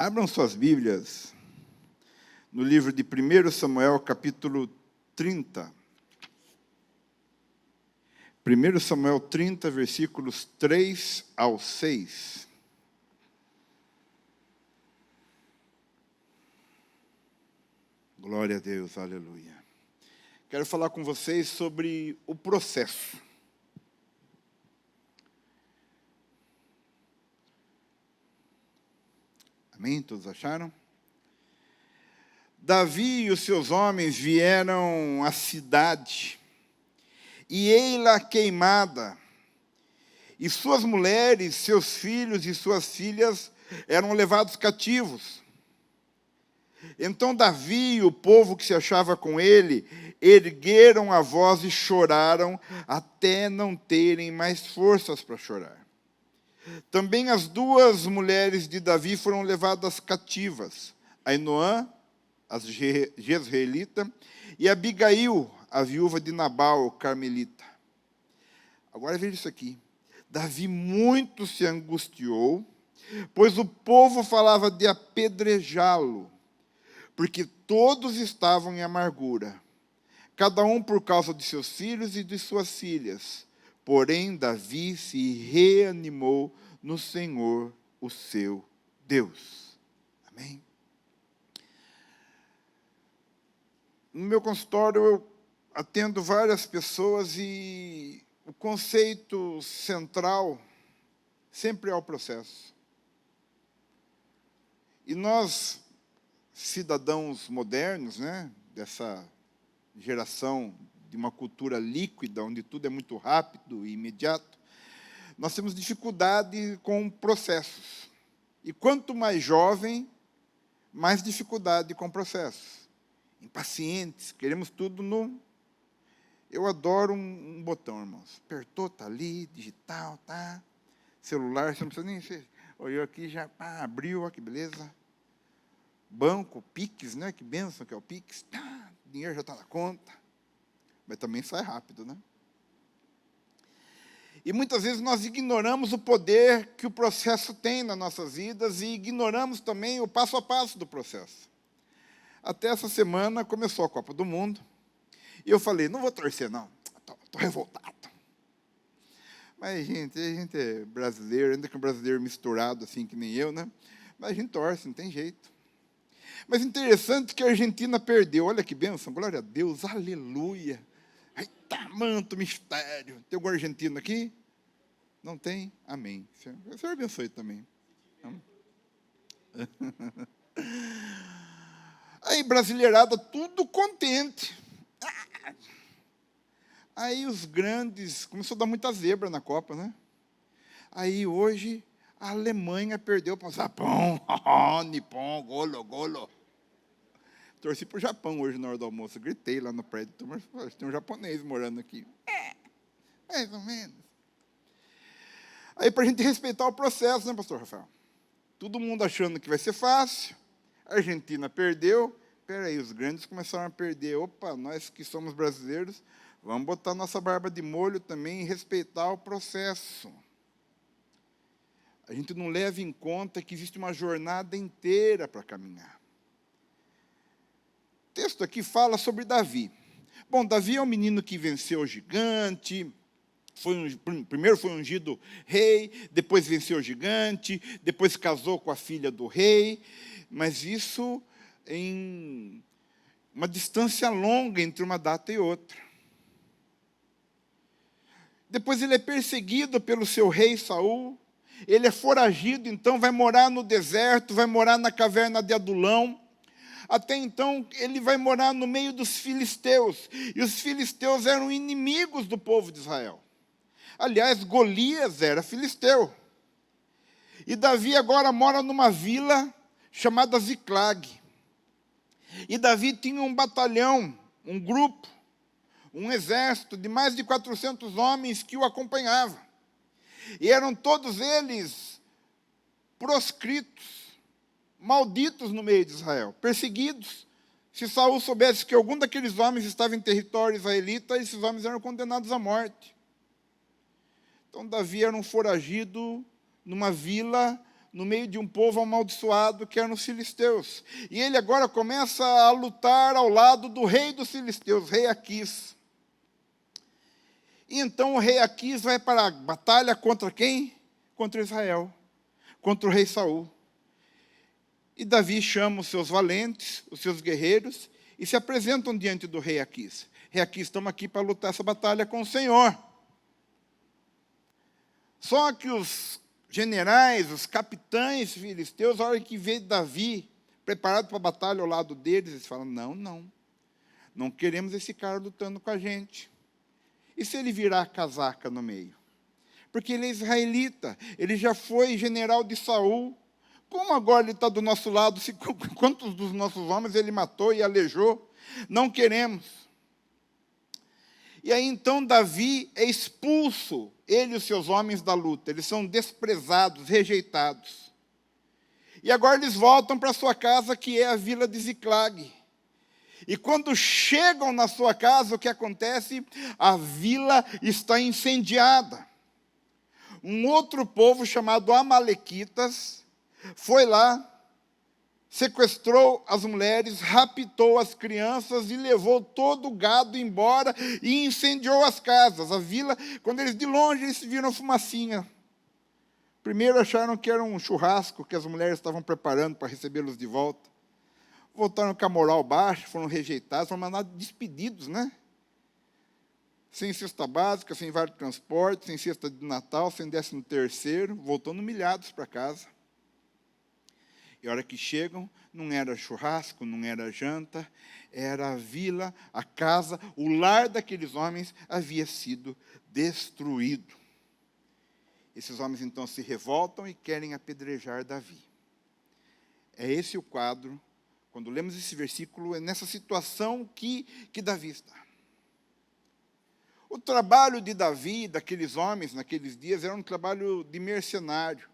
Abram suas Bíblias no livro de 1 Samuel, capítulo 30. 1 Samuel 30, versículos 3 ao 6. Glória a Deus, aleluia. Quero falar com vocês sobre o processo. Amém? Todos acharam? Davi e os seus homens vieram à cidade, e ei-la queimada, e suas mulheres, seus filhos e suas filhas eram levados cativos. Então Davi e o povo que se achava com ele ergueram a voz e choraram até não terem mais forças para chorar. Também as duas mulheres de Davi foram levadas cativas, Ainoã, a jezreelita, e Abigail, a viúva de Nabal, o carmelita. Agora veja isso aqui. Davi muito se angustiou, pois o povo falava de apedrejá-lo, porque todos estavam em amargura, cada um por causa de seus filhos e de suas filhas. Porém, Davi se reanimou no Senhor, o seu Deus. Amém? No meu consultório, eu atendo várias pessoas e o conceito central sempre é o processo. E nós, cidadãos modernos, dessa geração de uma cultura líquida, onde tudo é muito rápido e imediato, nós temos dificuldade com processos. E quanto mais jovem, mais dificuldade com processos. Impacientes, queremos tudo no... Eu adoro um botão, irmãos. Apertou, está ali, digital, tá. Celular, você não precisa nem... Você olhou aqui, já abriu, ó, que beleza. Banco, Pix, que bênção que é o Pix. Tá, o dinheiro já está na conta. Mas também sai rápido, E muitas vezes nós ignoramos o poder que o processo tem nas nossas vidas e ignoramos também o passo a passo do processo. Até essa semana começou a Copa do Mundo e eu falei, não vou torcer não, estou revoltado. Mas, gente, a gente é brasileiro, ainda que um brasileiro misturado assim que nem eu, Mas a gente torce, não tem jeito. Mas interessante que a Argentina perdeu, olha que bênção, glória a Deus, aleluia. Ai, tamanto mistério. Tem algum argentino aqui? Não tem? Amém. O Senhor abençoe também. Aí, brasileirada, tudo contente. Aí, os grandes... Começou a dar muita zebra na Copa, Aí, hoje, a Alemanha perdeu para o Japão. Nippon, golo. Torci para o Japão hoje na hora do almoço. Gritei lá no prédio. Tem um japonês morando aqui. Mais ou menos. Aí, para a gente respeitar o processo, pastor Rafael? Todo mundo achando que vai ser fácil. A Argentina perdeu. Espera aí, os grandes começaram a perder. Opa, nós que somos brasileiros, vamos botar nossa barba de molho também e respeitar o processo. A gente não leva em conta que existe uma jornada inteira para caminhar. O texto aqui fala sobre Davi. Bom, Davi é um menino que venceu o gigante, primeiro foi ungido rei, depois venceu o gigante, depois casou com a filha do rei, mas isso em uma distância longa entre uma data e outra. Depois ele é perseguido pelo seu rei Saul, ele é foragido, então vai morar no deserto, vai morar na caverna de Adulão. Até então, ele vai morar no meio dos filisteus. E os filisteus eram inimigos do povo de Israel. Aliás, Golias era filisteu. E Davi agora mora numa vila chamada Ziclag. E Davi tinha um batalhão, um grupo, um exército de mais de 400 homens que o acompanhavam. E eram todos eles proscritos, malditos no meio de Israel, perseguidos. Se Saul soubesse que algum daqueles homens estava em território israelita, esses homens eram condenados à morte. Então, Davi era um foragido numa vila no meio de um povo amaldiçoado que eram os filisteus. E ele agora começa a lutar ao lado do rei dos filisteus, rei Aquis. E então o rei Aquis vai para a batalha contra quem? Contra Israel, contra o rei Saul. E Davi chama os seus valentes, os seus guerreiros, e se apresentam diante do rei Aquis. Rei Aquis, estamos aqui para lutar essa batalha com o Senhor. Só que os generais, os capitães filisteus, a hora que vê Davi preparado para a batalha ao lado deles, eles falam, não queremos esse cara lutando com a gente. E se ele virar a casaca no meio? Porque ele é israelita, ele já foi general de Saul. Como agora ele está do nosso lado? Quantos dos nossos homens ele matou e aleijou? Não queremos. E aí então Davi é expulso, ele e os seus homens da luta. Eles são desprezados, rejeitados. E agora eles voltam para sua casa, que é a vila de Ziclag. E quando chegam na sua casa, o que acontece? A vila está incendiada. Um outro povo chamado Amalequitas foi lá, sequestrou as mulheres, raptou as crianças e levou todo o gado embora e incendiou as casas. A vila, quando eles de longe, eles viram fumacinha. Primeiro acharam que era um churrasco que as mulheres estavam preparando para recebê-los de volta. Voltaram com a moral baixa, foram rejeitados, foram mandados despedidos, né? Sem cesta básica, sem vale de transporte, sem cesta de Natal, sem 13º, voltando humilhados para casa. E a hora que chegam, não era churrasco, não era janta, era a vila, a casa, o lar daqueles homens havia sido destruído. Esses homens então se revoltam e querem apedrejar Davi. É esse o quadro, quando lemos esse versículo, é nessa situação que Davi está. O trabalho de Davi, daqueles homens naqueles dias, era um trabalho de mercenário.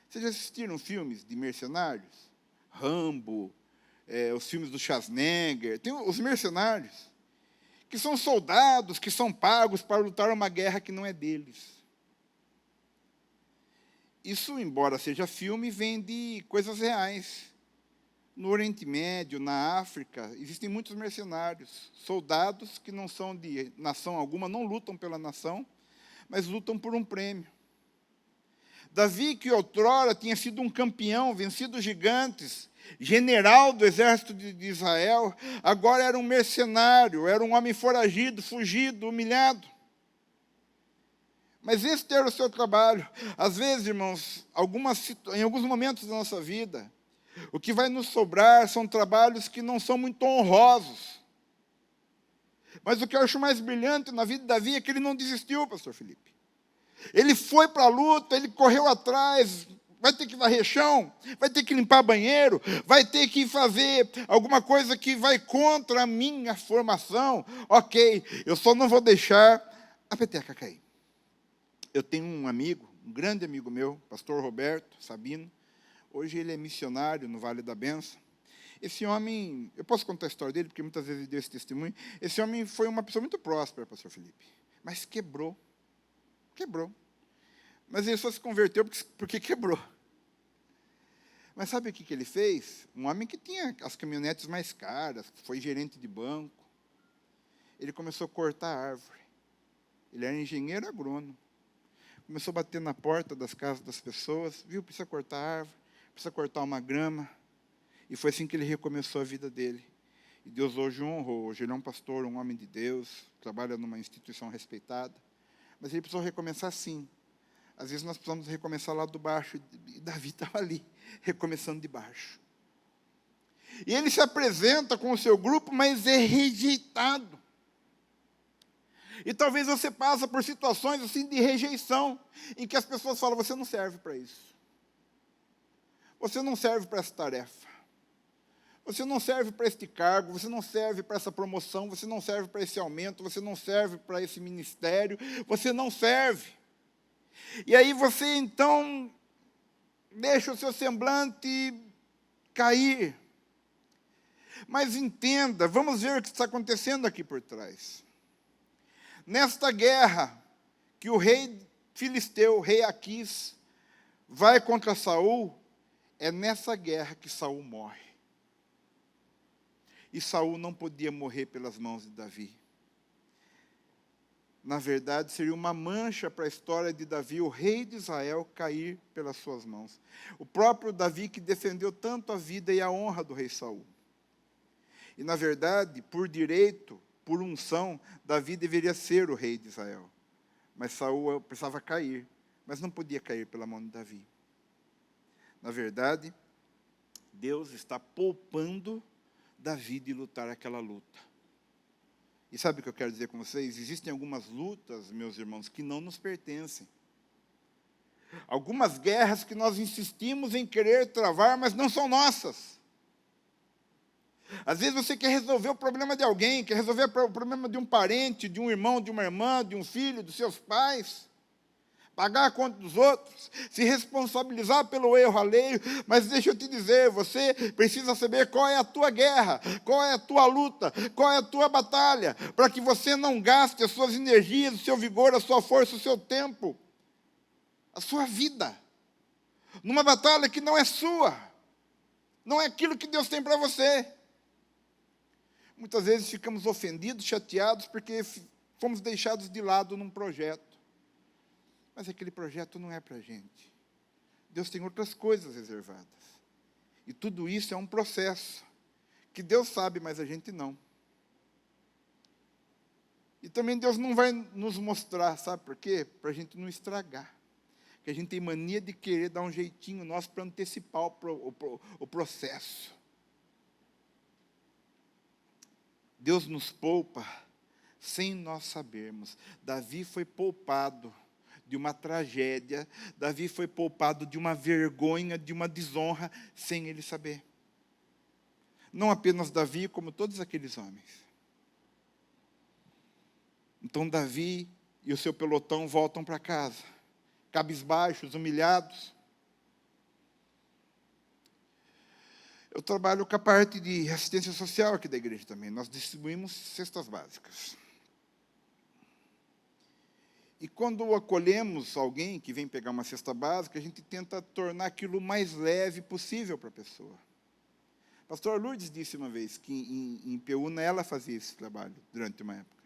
Vocês já assistiram filmes de mercenários? Rambo, os filmes do Schwarzenegger. Tem os mercenários, que são soldados, que são pagos para lutar uma guerra que não é deles. Isso, embora seja filme, vem de coisas reais. No Oriente Médio, na África, existem muitos mercenários, soldados que não são de nação alguma, não lutam pela nação, mas lutam por um prêmio. Davi, que outrora tinha sido um campeão, vencido gigantes, general do exército de Israel, agora era um mercenário, era um homem foragido, fugido, humilhado. Mas esse era o seu trabalho. Às vezes, irmãos, em alguns momentos da nossa vida, o que vai nos sobrar são trabalhos que não são muito honrosos. Mas o que eu acho mais brilhante na vida de Davi é que ele não desistiu, pastor Felipe. Ele foi para a luta, ele correu atrás, vai ter que varrer chão, vai ter que limpar banheiro, vai ter que fazer alguma coisa que vai contra a minha formação. Ok, eu só não vou deixar a peteca cair. Eu tenho um amigo, um grande amigo meu, pastor Roberto Sabino. Hoje ele é missionário no Vale da Benção. Esse homem, eu posso contar a história dele, porque muitas vezes ele deu esse testemunho. Esse homem foi uma pessoa muito próspera, pastor Felipe, mas quebrou. Mas ele só se converteu porque quebrou. Mas sabe o que ele fez? Um homem que tinha as caminhonetes mais caras, foi gerente de banco. Ele começou a cortar árvore. Ele era engenheiro agrônomo. Começou a bater na porta das casas das pessoas. Viu, precisa cortar árvore, precisa cortar uma grama. E foi assim que ele recomeçou a vida dele. E Deus hoje o honrou. Hoje ele é um pastor, um homem de Deus, trabalha numa instituição respeitada. Mas ele precisou recomeçar sim. Às vezes nós precisamos recomeçar lá do baixo. E Davi estava ali, recomeçando de baixo. E ele se apresenta com o seu grupo, mas é rejeitado. E talvez você passe por situações assim de rejeição, em que as pessoas falam, você não serve para isso. Você não serve para essa tarefa. Você não serve para este cargo, você não serve para essa promoção, você não serve para esse aumento, você não serve para esse ministério, você não serve. E aí você, então, deixa o seu semblante cair. Mas entenda, vamos ver o que está acontecendo aqui por trás. Nesta guerra, que o rei filisteu, o rei Aquis, vai contra Saul, é nessa guerra que Saul morre. E Saul não podia morrer pelas mãos de Davi. Na verdade, seria uma mancha para a história de Davi, o rei de Israel, cair pelas suas mãos. O próprio Davi que defendeu tanto a vida e a honra do rei Saul. E, na verdade, por direito, por unção, Davi deveria ser o rei de Israel. Mas Saul precisava cair, mas não podia cair pela mão de Davi. Na verdade, Deus está poupando Davi de lutar aquela luta. E sabe o que eu quero dizer com vocês? Existem algumas lutas, meus irmãos, que não nos pertencem. Algumas guerras que nós insistimos em querer travar, mas não são nossas. Às vezes você quer resolver o problema de alguém, quer resolver o problema de um parente, de um irmão, de uma irmã, de um filho, dos seus pais. Pagar a conta dos outros, se responsabilizar pelo erro alheio, mas deixa eu te dizer, você precisa saber qual é a tua guerra, qual é a tua luta, qual é a tua batalha, para que você não gaste as suas energias, o seu vigor, a sua força, o seu tempo, a sua vida, numa batalha que não é sua, não é aquilo que Deus tem para você. Muitas vezes ficamos ofendidos, chateados, porque fomos deixados de lado num projeto. Mas aquele projeto não é para a gente. Deus tem outras coisas reservadas. E tudo isso é um processo que Deus sabe, mas a gente não. E também Deus não vai nos mostrar, sabe por quê? Para a gente não estragar. Porque a gente tem mania de querer dar um jeitinho nosso para antecipar o processo. Deus nos poupa sem nós sabermos. Davi foi poupado de uma tragédia, Davi foi poupado de uma vergonha, de uma desonra, sem ele saber. Não apenas Davi, como todos aqueles homens. Então Davi e o seu pelotão voltam para casa, cabisbaixos, humilhados. Eu trabalho com a parte de assistência social aqui da igreja também. Nós distribuímos cestas básicas. E quando acolhemos alguém que vem pegar uma cesta básica, a gente tenta tornar aquilo o mais leve possível para a pessoa. A pastora Lourdes disse uma vez que em Peúna ela fazia esse trabalho durante uma época.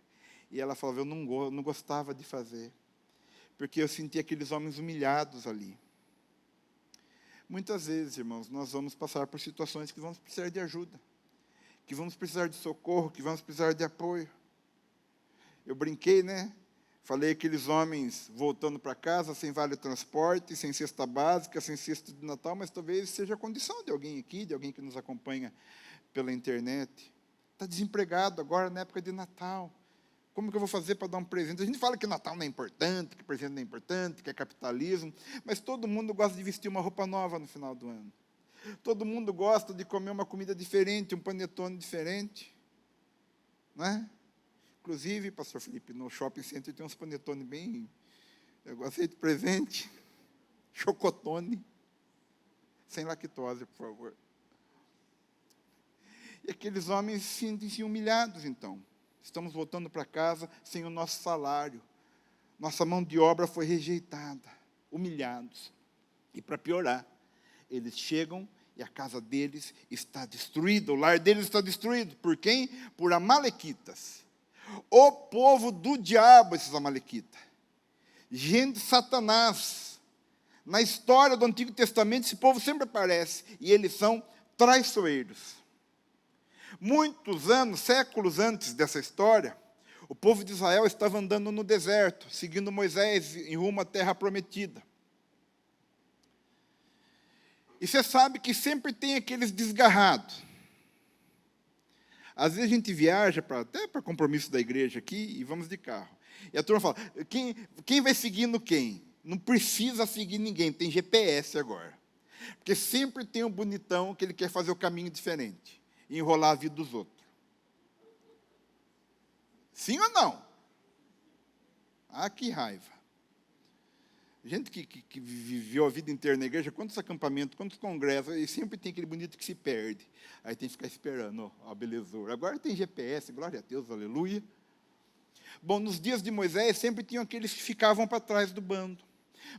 E ela falava, eu não gostava de fazer, porque eu sentia aqueles homens humilhados ali. Muitas vezes, irmãos, nós vamos passar por situações que vamos precisar de ajuda, que vamos precisar de socorro, que vamos precisar de apoio. Eu brinquei, né? Falei aqueles homens voltando para casa sem vale transporte, sem cesta básica, sem cesta de Natal, mas talvez seja a condição de alguém aqui, de alguém que nos acompanha pela internet. Está desempregado agora na época de Natal. Como que eu vou fazer para dar um presente? A gente fala que Natal não é importante, que presente não é importante, que é capitalismo, mas todo mundo gosta de vestir uma roupa nova no final do ano. Todo mundo gosta de comer uma comida diferente, um panetone diferente. Não é? Inclusive, pastor Felipe, no shopping center tem uns panetone bem... Eu gostei de presente. Chocotone. Sem lactose, por favor. E aqueles homens sentem-se humilhados, então. Estamos voltando para casa sem o nosso salário. Nossa mão de obra foi rejeitada. Humilhados. E para piorar, eles chegam e a casa deles está destruída. O lar deles está destruído. Por quem? Por amalequitas. O povo do diabo, esses amalequitas. Gente de Satanás. Na história do Antigo Testamento, esse povo sempre aparece. E eles são traiçoeiros. Muitos anos, séculos antes dessa história, o povo de Israel estava andando no deserto, seguindo Moisés em rumo à terra prometida. E você sabe que sempre tem aqueles desgarrados. Às vezes a gente viaja até para compromisso da igreja aqui e vamos de carro. E a turma fala, quem vai seguindo quem? Não precisa seguir ninguém, tem GPS agora. Porque sempre tem um bonitão que ele quer fazer o caminho diferente e enrolar a vida dos outros. Sim ou não? Ah, que raiva. Gente que viveu a vida inteira na igreja, quantos acampamentos, quantos congressos, e sempre tem aquele bonito que se perde. Aí tem que ficar esperando, ó, a belezura. Agora tem GPS, glória a Deus, aleluia. Bom, nos dias de Moisés, sempre tinham aqueles que ficavam para trás do bando.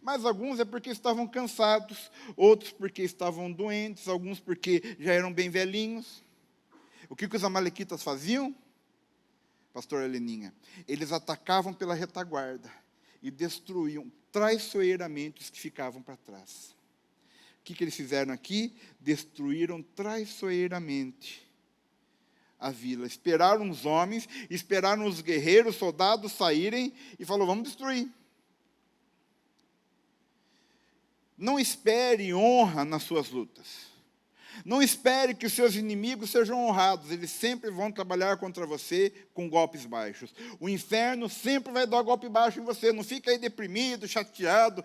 Mas alguns é porque estavam cansados, outros porque estavam doentes, alguns porque já eram bem velhinhos. O que os amalequitas faziam? Pastor Heleninha, eles atacavam pela retaguarda e destruíam traiçoeiramente os que ficavam para trás. O que eles fizeram aqui? Destruíram traiçoeiramente a vila. Esperaram os homens, esperaram os guerreiros, soldados saírem e falou, vamos destruir. Não espere honra nas suas lutas. Não espere que os seus inimigos sejam honrados. Eles sempre vão trabalhar contra você com golpes baixos. O inferno sempre vai dar golpe baixo em você. Não fica aí deprimido, chateado.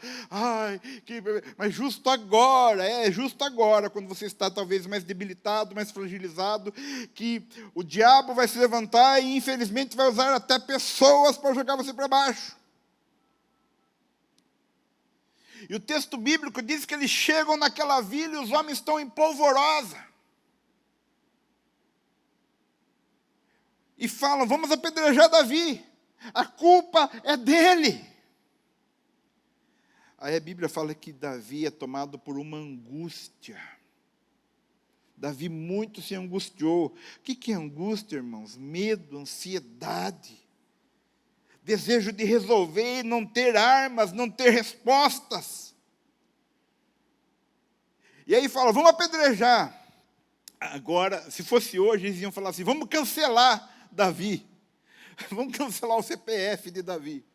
Mas justo agora, quando você está talvez mais debilitado, mais fragilizado, que o diabo vai se levantar e infelizmente vai usar até pessoas para jogar você para baixo. E o texto bíblico diz que eles chegam naquela vila e os homens estão em polvorosa. E falam, vamos apedrejar Davi. A culpa é dele. Aí a Bíblia fala que Davi é tomado por uma angústia. Davi muito se angustiou. O que é angústia, irmãos? Medo, ansiedade. Desejo de resolver, não ter armas, não ter respostas. E aí fala, vamos apedrejar. Agora, se fosse hoje, eles iam falar assim, vamos cancelar Davi. Vamos cancelar o CPF de Davi.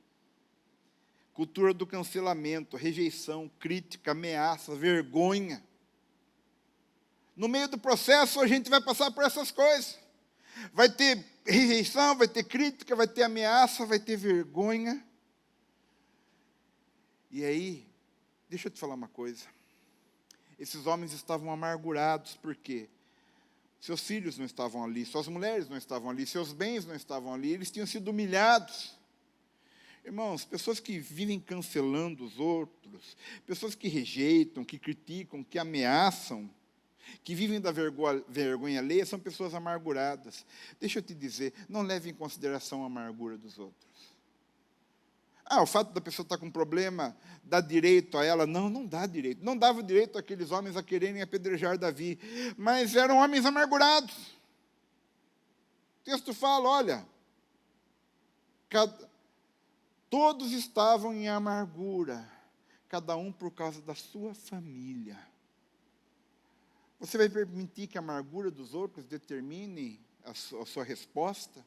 Cultura do cancelamento, rejeição, crítica, ameaça, vergonha. No meio do processo, a gente vai passar por essas coisas. Vai ter rejeição, vai ter crítica, vai ter ameaça, vai ter vergonha. E aí, deixa eu te falar uma coisa. Esses homens estavam amargurados, por quê? Seus filhos não estavam ali, suas mulheres não estavam ali, seus bens não estavam ali, eles tinham sido humilhados. Irmãos, pessoas que vivem cancelando os outros, pessoas que rejeitam, que criticam, que ameaçam, que vivem da vergonha alheia, são pessoas amarguradas. Deixa eu te dizer, não leve em consideração a amargura dos outros. O fato da pessoa estar com problema dá direito a ela? Não, não dá direito. Não dava direito àqueles homens a quererem apedrejar Davi, mas eram homens amargurados. O texto fala, olha, todos estavam em amargura, cada um por causa da sua família. Você vai permitir que a amargura dos outros determine a sua resposta?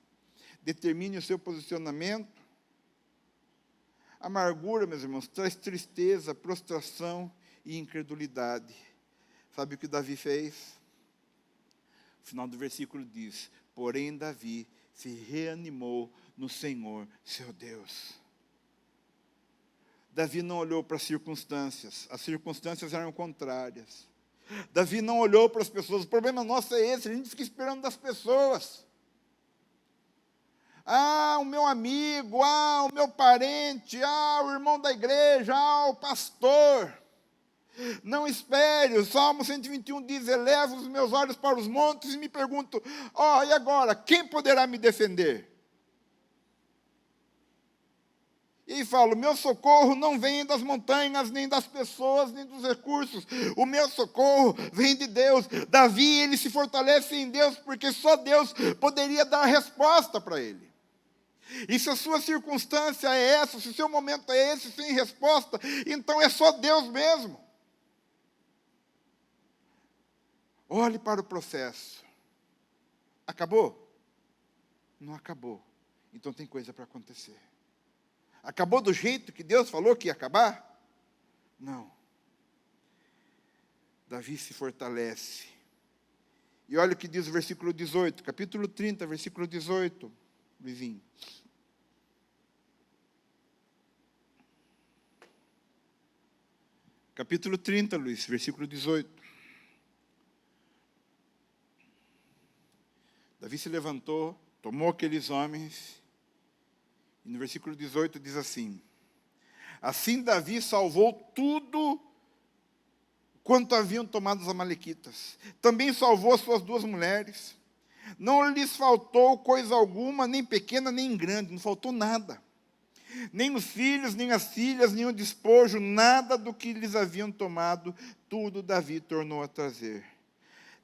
Determine o seu posicionamento? Amargura, meus irmãos, traz tristeza, prostração e incredulidade. Sabe o que Davi fez? O final do versículo diz, porém Davi se reanimou no Senhor, seu Deus. Davi não olhou para as circunstâncias eram contrárias. Davi não olhou para as pessoas, o problema nosso é esse, a gente fica esperando das pessoas. O meu amigo, o meu parente, o irmão da igreja, o pastor. Não espere, o Salmo 121 diz, elevo os meus olhos para os montes e me pergunto, e agora, quem poderá me defender? E aí fala, o meu socorro não vem das montanhas, nem das pessoas, nem dos recursos. O meu socorro vem de Deus. Davi, ele se fortalece em Deus, porque só Deus poderia dar a resposta para ele. E se a sua circunstância é essa, se o seu momento é esse, sem resposta, então é só Deus mesmo. Olhe para o processo. Acabou? Não acabou. Então tem coisa para acontecer. Acabou do jeito que Deus falou que ia acabar? Não. Davi se fortalece. E olha o que diz o versículo 18, capítulo 30, versículo 18, Luizinho. Capítulo 30, Luiz, versículo 18. Davi se levantou, tomou aqueles homens, e no versículo 18 diz assim, assim Davi salvou tudo quanto haviam tomado os amalequitas. Também salvou as suas 2 mulheres. Não lhes faltou coisa alguma, nem pequena, nem grande, não faltou nada. Nem os filhos, nem as filhas, nem o despojo, nada do que lhes haviam tomado, tudo Davi tornou a trazer.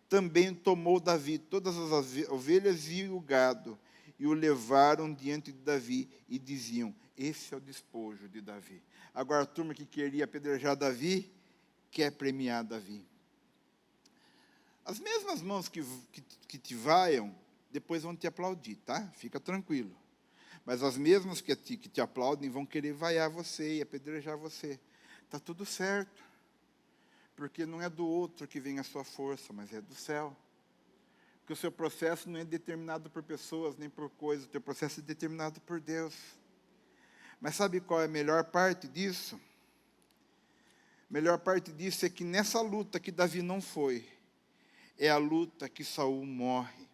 Também tomou Davi todas as ovelhas e o gado, e o levaram diante de Davi, e diziam: esse é o despojo de Davi. Agora a turma que queria apedrejar Davi, quer premiar Davi. As mesmas mãos que te vaiam, depois vão te aplaudir, tá? Fica tranquilo. Mas as mesmas que te aplaudem vão querer vaiar você e apedrejar você. Está tudo certo. Porque não é do outro que vem a sua força, mas é do céu. Porque o seu processo não é determinado por pessoas, nem por coisas. O teu processo é determinado por Deus. Mas sabe qual é a melhor parte disso? A melhor parte disso é que nessa luta que Davi não foi, é a luta que Saul morre.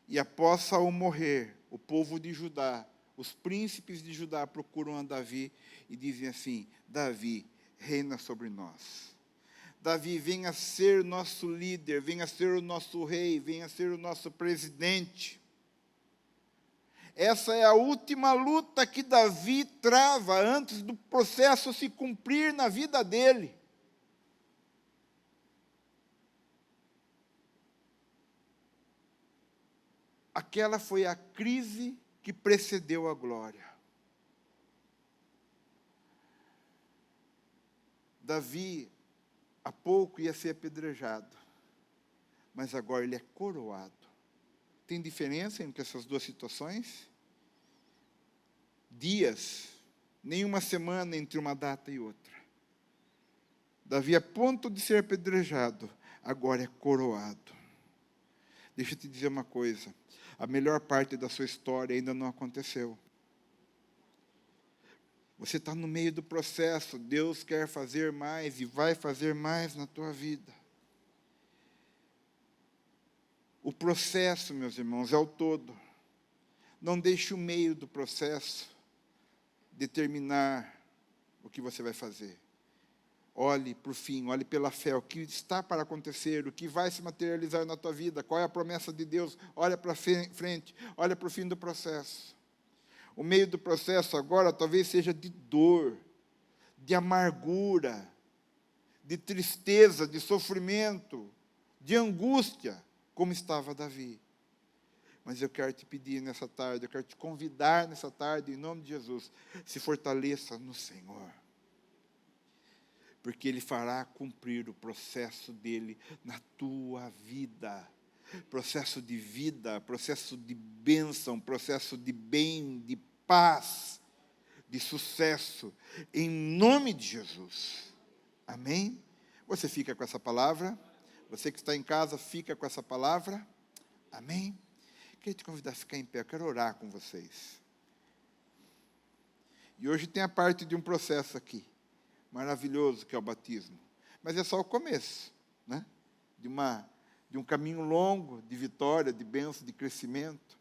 E após Saul morrer, o povo de Judá, os príncipes de Judá procuram a Davi e dizem assim: Davi, reina sobre nós. Davi, venha ser nosso líder, venha ser o nosso rei, venha ser o nosso presidente. Essa é a última luta que Davi trava antes do processo se cumprir na vida dele. Aquela foi a crise que precedeu a glória. Davi, há pouco ia ser apedrejado, mas agora ele é coroado. Tem diferença entre essas duas situações? Dias, nenhuma semana entre uma data e outra. Davi, a ponto de ser apedrejado, agora é coroado. Deixa eu te dizer uma coisa, a melhor parte da sua história ainda não aconteceu. Você está no meio do processo, Deus quer fazer mais e vai fazer mais na tua vida. O processo, meus irmãos, é o todo. Não deixe o meio do processo determinar o que você vai fazer. Olhe para o fim, olhe pela fé, o que está para acontecer, o que vai se materializar na tua vida, qual é a promessa de Deus, olha para frente, olha para o fim do processo. O meio do processo agora talvez seja de dor, de amargura, de tristeza, de sofrimento, de angústia, como estava Davi. Mas eu quero te pedir nessa tarde, eu quero te convidar nessa tarde, em nome de Jesus, se fortaleça no Senhor. Porque Ele fará cumprir o processo dEle na tua vida. Processo de vida, processo de bênção, processo de bem, de paz, de sucesso, em nome de Jesus. Amém? Você fica com essa palavra? Você que está em casa, fica com essa palavra? Amém? Queria te convidar a ficar em pé, eu quero orar com vocês. E hoje tem a parte de um processo aqui, maravilhoso, que é o batismo. Mas é só o começo, né? De um caminho longo, de vitória, de bênção, de crescimento.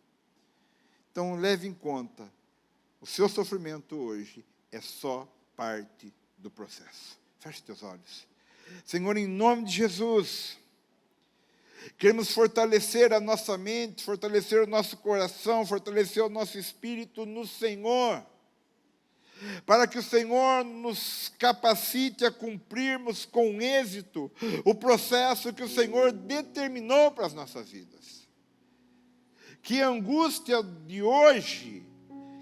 Então, leve em conta, o seu sofrimento hoje é só parte do processo. Feche teus olhos. Senhor, em nome de Jesus, queremos fortalecer a nossa mente, fortalecer o nosso coração, fortalecer o nosso espírito no Senhor, para que o Senhor nos capacite a cumprirmos com êxito o processo que o Senhor determinou para as nossas vidas. Que a angústia de hoje,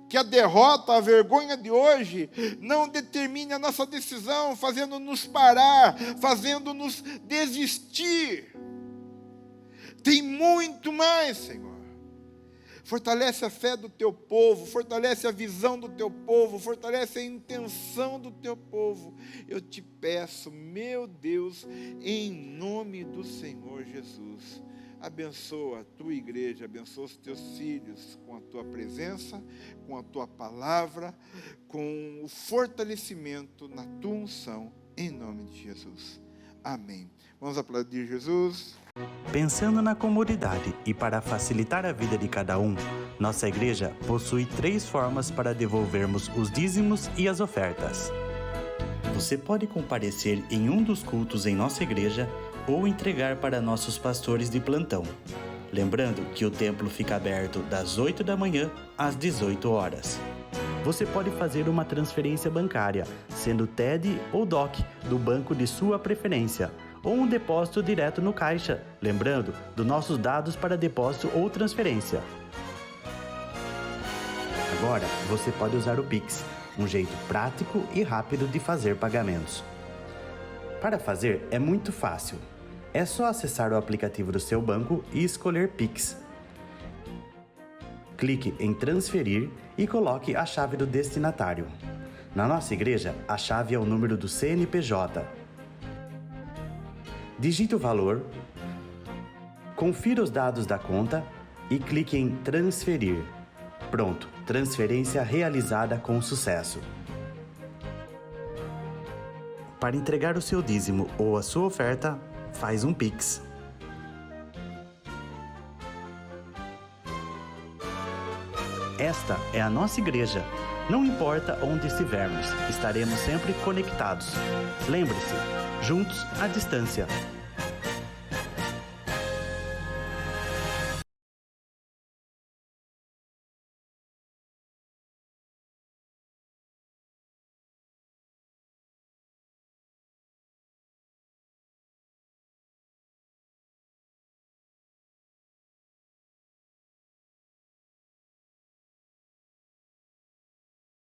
que a derrota, a vergonha de hoje, não determine a nossa decisão, fazendo-nos parar, fazendo-nos desistir. Tem muito mais, Senhor. Fortalece a fé do teu povo, fortalece a visão do teu povo, fortalece a intenção do teu povo. Eu te peço, meu Deus, em nome do Senhor Jesus, abençoa a tua igreja, abençoa os teus filhos com a tua presença, com a tua palavra, com o fortalecimento na tua unção, em nome de Jesus. Amém. Vamos aplaudir Jesus. Pensando na comunidade e para facilitar a vida de cada um, nossa igreja possui 3 formas para devolvermos os dízimos e as ofertas. Você pode comparecer em um dos cultos em nossa igreja ou entregar para nossos pastores de plantão. lembrando que o templo fica aberto das 8 da manhã às 18 horas. Você pode fazer uma transferência bancária, sendo TED ou DOC, do banco de sua preferência, ou um depósito direto no caixa, lembrando dos nossos dados para depósito ou transferência. Agora, você pode usar o Pix, um jeito prático e rápido de fazer pagamentos. Para fazer é muito fácil. É só acessar o aplicativo do seu banco e escolher Pix. Clique em transferir e coloque a chave do destinatário. Na nossa igreja, a chave é o número do CNPJ. Digite o valor, confira os dados da conta e clique em transferir. Pronto, transferência realizada com sucesso. Para entregar o seu dízimo ou a sua oferta, faz um Pix. Esta é a nossa igreja. Não importa onde estivermos, estaremos sempre conectados. Lembre-se, juntos à distância.